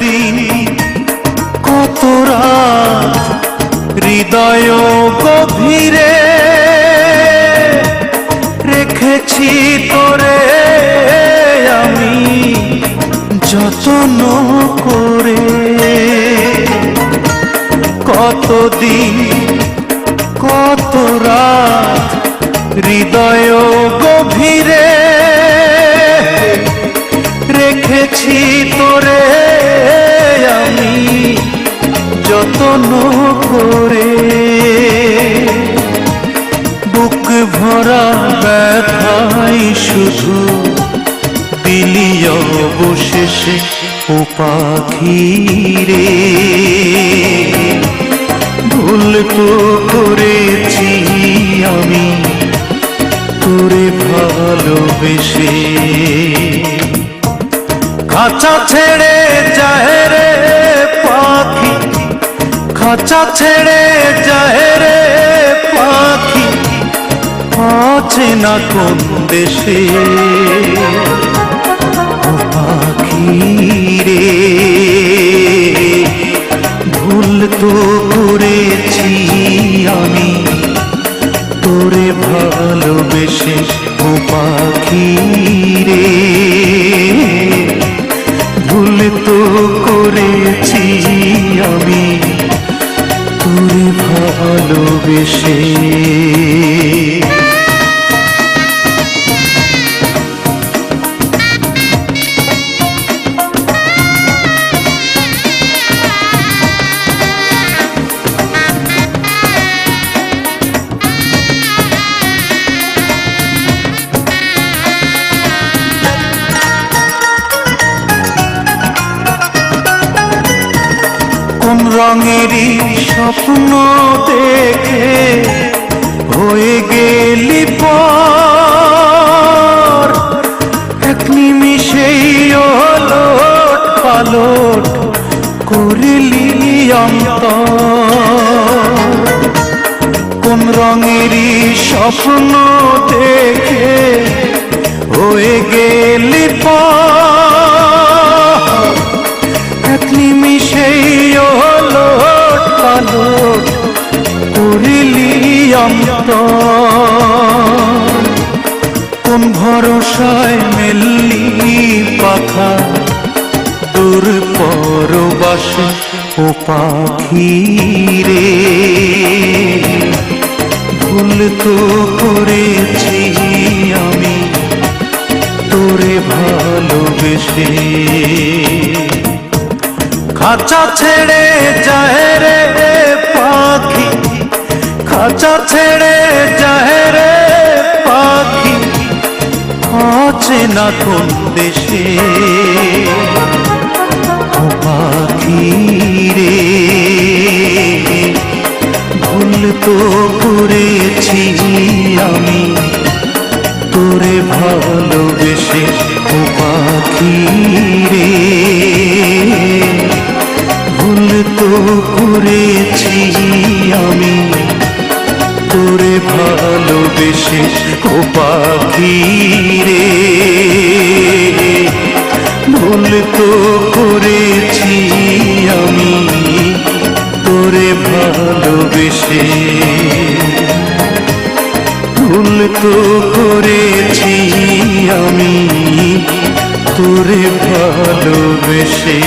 দিন কত রাত হৃদয় গভীরে রেখেছি তোরে আমি যত্ন করে। কত দিন কত রাত হৃদয় গভীরে রেখেছি তোরে আমি যত্ন করে। বুক ভরা ব্যথাই শুধু দিলি অবশেষে ও পাখি রে। ভুল তো করেছি আমি তোরে ভালোবেসে। খাঁচা ছেড়ে যায় রে পাখি, খাঁচা ছেড়ে যায় রে পাখি, আছে না কোন দেশে ও পাখি রে। ভুল তো করেছি আমি তোরে ভালোবেসে ও পাখি রে। ভুল তো করেছি আমি তোরে ভালোবেসে। কোন রঙেরই স্বপ্ন দেখে হয়ে গেলি পর, এক নিমিষেই ওলট পালট করিলি অন্তর। কোন রঙেরই স্বপ্ন দেখে হয়ে গেলি পর, এক নিমিষেই ওলট পালট করিলি অন্তর। কোন ভরসায় মেললি পাখা দূর পরবাসে ও পাখি রে। ভুল তো করেছি আমি তোরে ভালোবেসে। খাঁচা ছেড়ে যায় রে পাখি, খাঁচা ছেড়ে যায় রে পাখি, আছে না কোন দেশে ও পাখি রে। ভুল তো করেছি আমি তোরে ভালোবেসে ও পাখি রে। ভুল তো করেছি আমি তোরে ভালোবেসে ও পাখি রে। ভুল তো করেছি আমি তোরে ভালোবেসে। ভুল তো করেছি আমি তোরে ভালোবেসে।